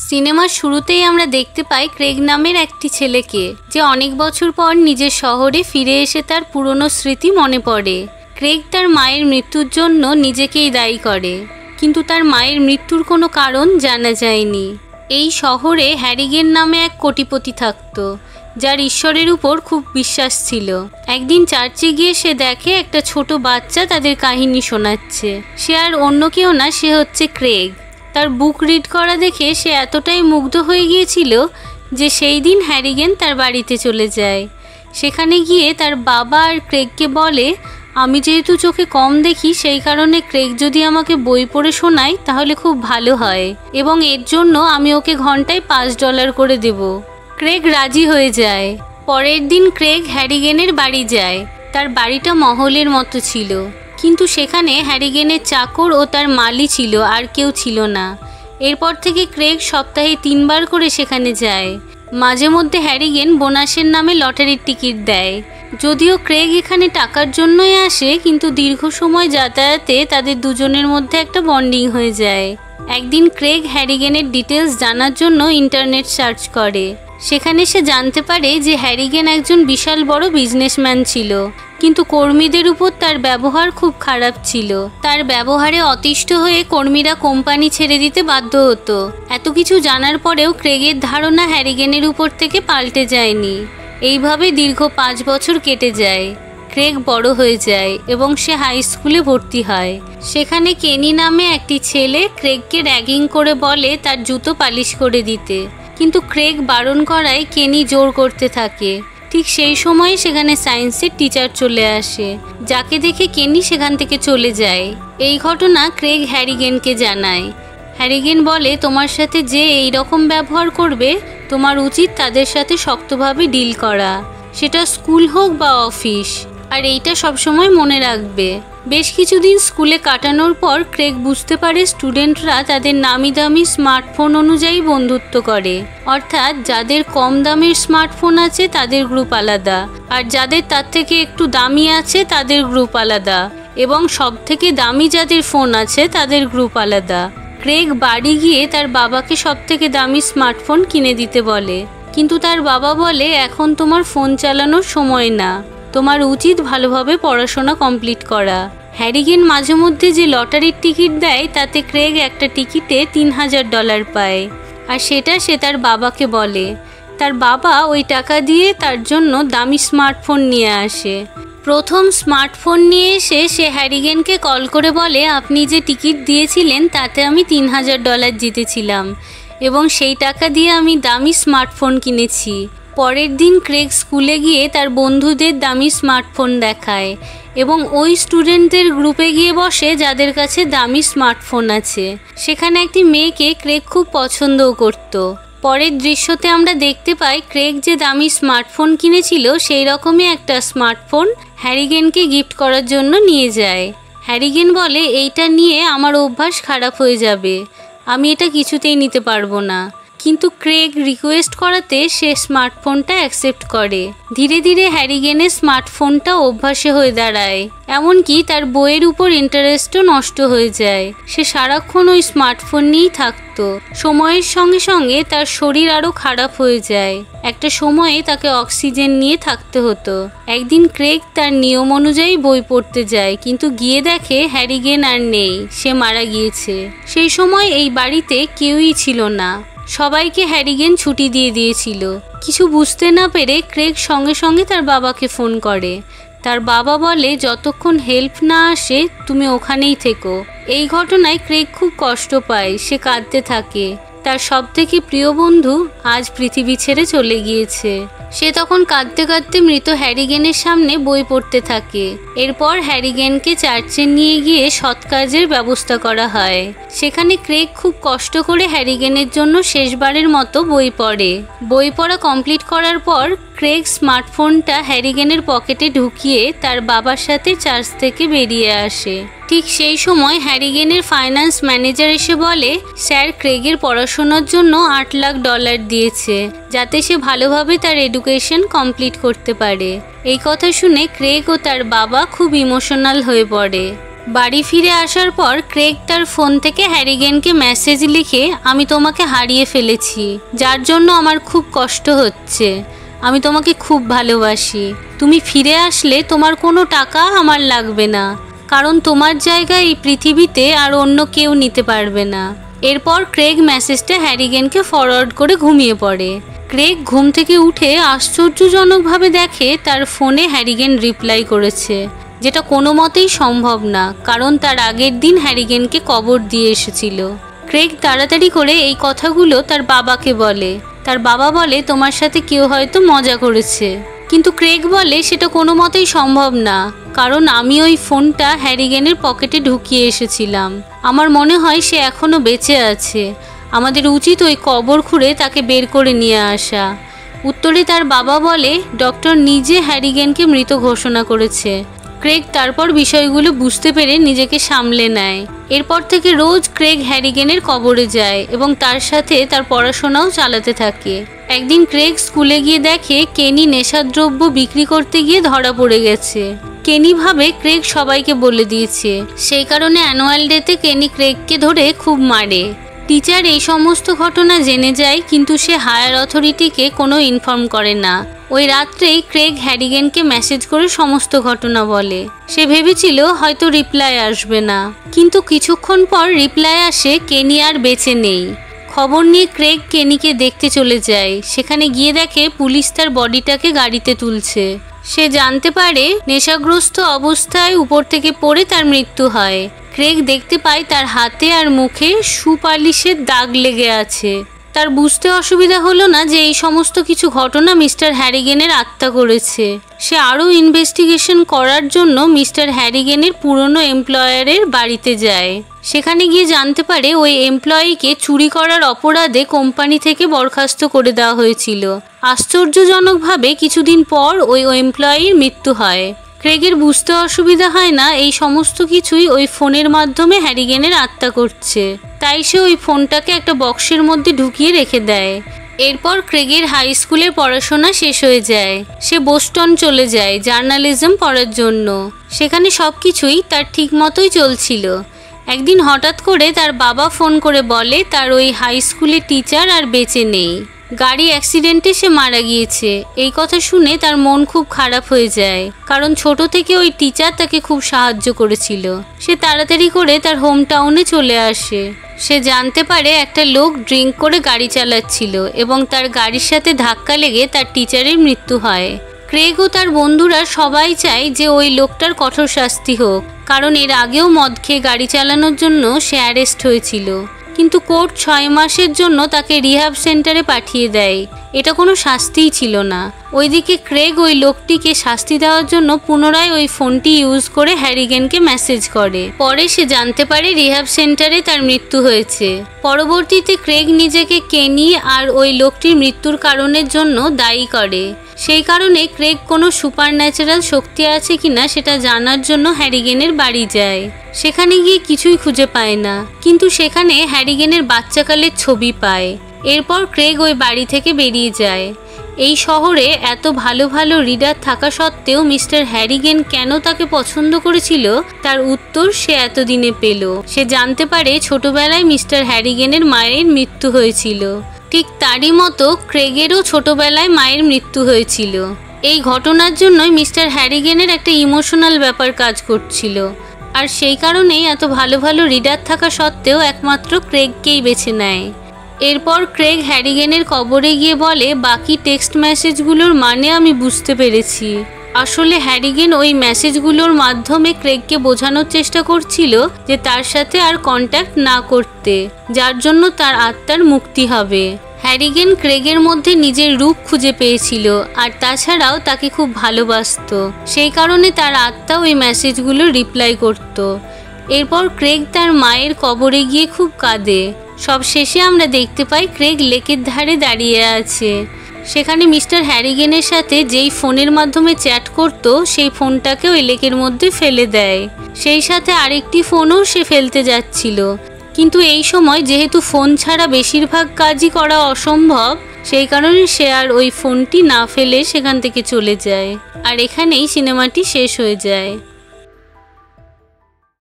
সিনেমার শুরুতেই আমরা দেখতে পাই ক্রেগ নামের একটি ছেলেকে, যে অনেক বছর পর নিজের শহরে ফিরে এসে তার পুরনো স্মৃতি মনে পড়ে। ক্রেগ তার মায়ের মৃত্যুর জন্য নিজেকেই দায়ী করে, কিন্তু তার মায়ের মৃত্যুর কোনো কারণ জানা যায়নি। এই শহরে হ্যারিগেন নামে এক কোটিপতি থাকতো, যার ঈশ্বরের উপর খুব বিশ্বাস ছিল। একদিন চার্চে গিয়ে সে দেখে একটা ছোট বাচ্চা তাদের কাহিনী শোনাচ্ছে। সে আর অন্য কেউ না, সে হচ্ছে ক্রেগ। তার বুক রিড করা দেখে সে এতটাই মুগ্ধ হয়ে গিয়েছিল যে সেই দিন হ্যারিগেন তার বাড়িতে চলে যায়। সেখানে গিয়ে তার বাবা আর ক্রেগকে বলে, আমি যেহেতু চোখে কম দেখি, সেই কারণে ক্রেগ যদি আমাকে বই পড়ে শোনায় তাহলে খুব ভালো হয়, এবং এর জন্য আমি ওকে ঘন্টায় $5 করে দেব। ক্রেগ রাজি হয়ে যায়। পরের দিন ক্রেগ হ্যারিগেনের বাড়ি যায়। তার বাড়িটা মহলের মতো ছিল, কিন্তু সেখানে হ্যারিগেনের চাকর ও তার মালি ছিল, আর কেউ ছিল না। এরপর থেকে ক্রেগ সপ্তাহে 3 বার করে সেখানে যায়। মাঝে মধ্যে হ্যারিগেন বোনাসের নামে লটারির টিকিট দেয়। যদিও ক্রেগ এখানে টাকার জন্যই আসে, কিন্তু দীর্ঘ সময় যাতায়াতে তাদের দুজনের মধ্যে একটা বন্ডিং হয়ে যায়। একদিন ক্রেগ হ্যারিগেনের ডিটেলস জানার জন্য ইন্টারনেট সার্চ করে। সেখানে সে জানতে পারে যে হ্যারিগেন একজন বিশাল বড় বিজনেসম্যান ছিল, কিন্তু কর্মীদের উপর তার ব্যবহার খুব খারাপ ছিল। তার ব্যবহারে অতিষ্ঠ হয়ে কর্মীরা কোম্পানি ছেড়ে দিতে বাধ্য হতো। এত কিছু জানার পরেও ক্রেগের ধারণা হ্যারিগেনের উপর থেকে পাল্টে যায়নি। এইভাবে দীর্ঘ 5 বছর কেটে যায়। ক্রেগ বড় হয়ে যায় এবং সে হাই স্কুলে ভর্তি হয়। সেখানে কেনি নামে একটি ছেলে ক্রেগকে র্যাগিং করে বলে তার জুতো পালিশ করে দিতে, কিন্তু ক্রেগ বারণ করায় কেনি জোর করতে থাকে। ঠিক সেই সময় সেখানে সায়েন্সের টিচার চলে আসে, যাকে দেখে কেনি সেখান থেকে চলে যায়। এই ঘটনা ক্রেগ হ্যারিগেনকে জানায়। হ্যারিগেন বলে, তোমার সাথে যে এই রকম ব্যবহার করবে, তোমার উচিত তাদের সাথে শক্তভাবে ডিল করা, সেটা স্কুল হোক বা অফিস। আর এইটা সবসময় মনে রাখবে। বেশ কিছুদিন স্কুলে কাটানোর পর ক্রেগ বুঝতে পারে স্টুডেন্টরা তাদের নামি দামি স্মার্টফোন অনুযায়ী বন্ধুত্ব করে। অর্থাৎ যাদের কম দামের স্মার্টফোন আছে তাদের গ্রুপ আলাদা, আর যাদের তার থেকে একটু দামি আছে তাদের গ্রুপ আলাদা, এবং সব থেকে দামি যাদের ফোন আছে তাদের গ্রুপ আলাদা। ক্রেগ বাড়ি গিয়ে তার বাবাকে সব থেকে দামি স্মার্টফোন কিনে দিতে বলে, কিন্তু তার বাবা বলে, এখন তোমার ফোন চালানোর সময় না, তোমার উচিত ভালোভাবে পড়াশোনা কমপ্লিট করা। হ্যারিগেন মাঝে মধ্যে যে লটারির টিকিট দেয়, তাতে ক্রেগ একটা টিকিটে $3000 পায়, আর সেটা সে তার বাবাকে বলে। তার বাবা ওই টাকা দিয়ে তার জন্য দামি স্মার্টফোন নিয়ে আসে। প্রথম স্মার্টফোন নিয়ে এসে সে হ্যারিগেনকে কল করে বলে, আপনি যে টিকিট দিয়েছিলেন তাতে আমি $3000 জিতেছিলাম, এবং সেই টাকা দিয়ে আমি দামি স্মার্টফোন কিনেছি। পরের দিন ক্রেগ স্কুলে গিয়ে তার বন্ধুদের দামি স্মার্টফোন দেখায়, এবং ওই স্টুডেন্টদের গ্রুপে গিয়ে বসে যাদের কাছে দামি স্মার্টফোন আছে। সেখানে একটি মেয়েকে ক্রেগ খুব পছন্দও করত। পরের দৃশ্যতে আমরা দেখতে পাই ক্রেগ যে দামি স্মার্টফোন কিনেছিল সেই রকমই একটা স্মার্টফোন হ্যারিগেনকে গিফট করার জন্য নিয়ে যায়। হ্যারিগেন বলে, এইটা নিয়ে আমার অভ্যাস খারাপ হয়ে যাবে, আমি এটা কিছুতেই নিতে পারবো না। কিন্তু ক্রেগ রিকোয়েস্ট করাতে সে স্মার্টফোনটা অ্যাকসেপ্ট করে। ধীরে ধীরে হ্যারিগেনের স্মার্টফোনটা অভ্যাসে হয়ে দাঁড়ায়, এমনকি তার বইয়ের উপর ইন্টারেস্টও নষ্ট হয়ে যায়। সে সারাক্ষণ ওই স্মার্টফোন নিয়েই থাকতো। সময়ের সঙ্গে সঙ্গে তার শরীর আরও খারাপ হয়ে যায়। একটা সময়ে তাকে অক্সিজেন নিয়ে থাকতে হতো। একদিন ক্রেগ তার নিয়ম অনুযায়ী বই পড়তে যায়, কিন্তু গিয়ে দেখে হ্যারিগেন আর নেই, সে মারা গিয়েছে। সেই সময় এই বাড়িতে কেউই ছিল না, সবাইকে হ্যারিগেন ছুটি দিয়ে দিয়েছিল। কিছু বুঝতে না পেরে ক্রেগ সঙ্গে সঙ্গে তার বাবাকে ফোন করে। তার বাবা বলে, যতক্ষণ হেল্প না আসে তুমি ওখানেই থেকো। এই ঘটনায় ক্রেগ খুব কষ্ট পায়, সে কাঁদতে থাকে। তার সবথেকে প্রিয় বন্ধু আজ পৃথিবী ছেড়ে চলে গিয়েছে। সে তখন কাঁদতে কাঁদতে মৃত হ্যারিগেনের সামনে বই পড়তে থাকে। এরপর হ্যারিগেনকে চার্চে নিয়ে গিয়ে সৎ কাজের ব্যবস্থা করা হয়। সেখানে ক্রেগ খুব কষ্ট করে হ্যারিগেনের জন্য শেষবারের মতো বই পড়ে। বই পড়া কমপ্লিট করার পর ক্রেগ স্মার্টফোনটা হ্যারিগেনের পকেটে ঢুকিয়ে তার বাবার সাথে চার্চ থেকে বেরিয়ে আসে। ঠিক সেই সময় হ্যারিগেনের ফাইন্যান্স ম্যানেজার এসে বলে, স্যার ক্রেগের পড়াশোনার জন্য $8 লাখ দিয়েছে, যাতে সে ভালোভাবে তার এডুকেশন কমপ্লিট করতে পারে। এই কথা শুনে ক্রেগ ও তার বাবা খুব ইমোশনাল হয়ে পড়ে। বাড়ি ফিরে আসার পর ক্রেগ তার ফোন থেকে হ্যারিগেনকে মেসেজ লিখে, আমি তোমাকে হারিয়ে ফেলেছি, যার জন্য আমার খুব কষ্ট হচ্ছে। আমি তোমাকে খুব ভালোবাসি। তুমি ফিরে আসলে তোমার কোনো টাকা আমার লাগবে না, কারণ তোমার জায়গা এই পৃথিবীতে আর অন্য কেউ নিতে পারবে না। এরপর ক্রেগ মেসেজটা হ্যারিগেনকে ফরওয়ার্ড করে ঘুমিয়ে পড়ে। ক্রেগ ঘুম থেকে উঠে আশ্চর্যজনকভাবে দেখে তার ফোনে হ্যারিগেন রিপ্লাই করেছে, যেটা কোনো মতেই সম্ভব না, কারণ তার আগের দিন হ্যারিগেনকে কবর দিয়ে এসেছিল। ক্রেগ তাড়াতাড়ি করে এই কথাগুলো তার বাবাকে বলে। তার বাবা বলে, তোমার সাথে কেউ হয়তো মজা করেছে। কিন্তু ক্রেগ বলে সেটা কোনো মতেই সম্ভব না, কারণ আমি ওই ফোনটা হ্যারিগেনের পকেটে ঢুকিয়ে এসেছিলাম। আমার মনে হয় সে এখনও বেঁচে আছে। আমাদের উচিত ওই কবর খুঁড়ে তাকে বের করে নিয়ে আসা। উত্তরে তার বাবা বলে, ডক্টর নিজে হ্যারিগেনকে মৃত ঘোষণা করেছে। ক্রেগ তারপর বিষয়গুলো বুঝতে পেরে নিজেকে সামলে নেয়। এরপর থেকে রোজ ক্রেগ হ্যারিগেনের কবরে যায় এবং তার সাথে তার পড়াশোনাও চালাতে থাকে। একদিন ক্রেগ স্কুলে গিয়ে দেখে কেনি নেশাদ্রব্য বিক্রি করতে গিয়ে ধরা পড়ে গেছে। কেনি ভাবে ক্রেগ সবাইকে বলে দিয়েছে, সেই কারণে অ্যানুয়াল ডেতে কেনি ক্রেগকে ধরে খুব মারে। টিচার এই সমস্ত ঘটনা জেনে যায়, কিন্তু সে হায়ার অথরিটিকে কোনো ইনফর্ম করে না। ওই রাত্রেই ক্রেগ হ্যারিগেনকে মেসেজ করে সমস্ত ঘটনা বলে। সে ভেবেছিল হয়তো রিপ্লাই আসবে না, কিন্তু কিছুক্ষণ পর রিপ্লাই আসে, কেনি আর বেঁচে নেই। খবর নিয়ে ক্রেগ কেনিকে দেখতে চলে যায়। সেখানে গিয়ে দেখে পুলিশ তার বডিটাকে গাড়িতে তুলছে। সে জানতে পারে নেশাগ্রস্ত অবস্থায় উপর থেকে পড়ে তার মৃত্যু হয়। ক্রেগ দেখতে পায় তার হাতে আর মুখে শু পালিশের দাগ লেগে আছে। তার বুঝতে অসুবিধা হলো না যে এই সমস্ত কিছু ঘটনা মিস্টার হ্যারিগেনের আত্মা করেছে। সে আরও ইনভেস্টিগেশন করার জন্য মিস্টার হ্যারিগেনের পুরনো এমপ্লয়ারের বাড়িতে যায়। সেখানে গিয়ে জানতে পারে ওই এমপ্লয়িকে চুরি করার অপরাধে কোম্পানি থেকে বরখাস্ত করে দেওয়া হয়েছিল। আশ্চর্যজনকভাবে কিছুদিন পর ওই এমপ্লয়ির মৃত্যু হয়। ক্রেগের বুঝতে অসুবিধা হয় না এই সমস্ত কিছুই ওই ফোনের মাধ্যমে হ্যারিগেনের আত্মা করছে। তাই সে ওই ফোনটাকে একটা বক্সের মধ্যে ঢুকিয়ে রেখে দেয়। এরপর ক্রেগের হাই স্কুলের পড়াশোনা শেষ হয়ে যায়। সে বোস্টন চলে যায় জার্নালিজম পড়ার জন্য। সেখানে সব কিছুই তার ঠিক মতোই চলছিল। একদিন হঠাৎ করে তার বাবা ফোন করে বলে তার ওই হাই স্কুলের টিচার আর বেঁচে নেই। গাড়ি অ্যাক্সিডেন্টে সে মারা গিয়েছে। এই কথা শুনে তার মন খুব খারাপ হয়ে যায়, কারণ ছোট থেকে ওই টিচার তাকে খুব সাহায্য করেছিল। সে তাড়াতাড়ি করে তার হোম টাউনে চলে আসে। সে জানতে পারে একটা লোক ড্রিঙ্ক করে গাড়ি চালাচ্ছিল এবং তার গাড়ির সাথে ধাক্কা লেগে তার টিচারের মৃত্যু হয়। ক্রেগ ও তার বন্ধুরা সবাই চায় যে ওই লোকটার কঠোর শাস্তি হোক, কারণ এর আগেও মদ খেয়ে গাড়ি চালানোর জন্য সে অ্যারেস্ট হয়েছিল। কিন্তু কোর্ট 6 মাসের জন্য তাকে রিহ্যাব সেন্টারে পাঠিয়ে দেয়। এটা কোনো শাস্তিই ছিল না। ওইদিকে ক্রেগ ওই লোকটিকে শাস্তি দেওয়ার জন্য পুনরায় ওই ফোনটি ইউজ করে হ্যারিগেনকে মেসেজ করে। পরে সে জানতে পারে রিহ্যাব সেন্টারে তার মৃত্যু হয়েছে। পরবর্তীতে ক্রেগ নিজেকে কেনি আর ওই লোকটির মৃত্যুর কারণের জন্য দায়ী করে। সেই কারণে ক্রেগ কোনো সুপারন্যাচারাল শক্তি আছে কিনা সেটা জানার জন্য হ্যারিগেনের বাড়ি যায়। সেখানে গিয়ে কিছুই খুঁজে পায় না, কিন্তু সেখানে হ্যারিগেনের বাচ্চাকালের ছবি পায়। এরপর ক্রেগ ওই বাড়ি থেকে বেরিয়ে যায়। এই শহরে এত ভালো ভালো রিডার থাকা সত্ত্বেও মিস্টার হ্যারিগেন কেন তাকে পছন্দ করেছিল তার উত্তর সে এতদিনে পেল। সে জানতে পারে ছোটবেলায় মিস্টার হ্যারিগেনের মায়ের মৃত্যু হয়েছিল। ঠিক তারই মতো ক্রেগেরও ছোটবেলায় মায়ের মৃত্যু হয়েছিল। এই ঘটনার জন্যই মিস্টার হ্যারিগেনের একটা ইমোশনাল ব্যাপার কাজ করছিল, আর সেই কারণেই এত ভালো ভালো রিডার থাকা সত্ত্বেও একমাত্র ক্রেগকেই বেছে নেয়। এরপর ক্রেগ হ্যারিগেনের কবরে গিয়ে বলে, বাকি টেক্সট মেসেজগুলোর মানে আমি বুঝতে পেরেছি। আসলে হ্যারিগেন ওই মেসেজগুলোর মাধ্যমে ক্রেগকে বোঝানোর চেষ্টা করছিল যে তার সাথে আর কন্ট্যাক্ট না করতে, যার জন্য তার আত্মার মুক্তি হবে। হ্যারিগেন ক্রেগের মধ্যে নিজের রূপ খুঁজে পেয়েছিল, আর তাছাড়াও তাকে খুব ভালোবাসত। সেই কারণে তার আত্মা ওই মেসেজগুলো রিপ্লাই করত। এরপর ক্রেগ তার মায়ের কবরে গিয়ে খুব কাঁদে। সব শেষে আমরা দেখতে পাই ক্রেগ লেকের ধারে দাঁড়িয়ে আছে। সেখানে মিস্টার হ্যারিগেনের সাথে যেই ফোনের মাধ্যমে চ্যাট করত সেই ফোনটাকে ওই লেকের মধ্যে ফেলে দেয়। সেই সাথে আরেকটি ফোনও সে ফেলতে যাচ্ছিল, কিন্তু এই সময় যেহেতু ফোন ছাড়া বেশিরভাগ কাজই করা অসম্ভব, সেই কারণে সে আর ওই ফোনটি না ফেলে সেখান থেকে চলে যায়। আর এখানেই সিনেমাটি শেষ হয়ে যায়।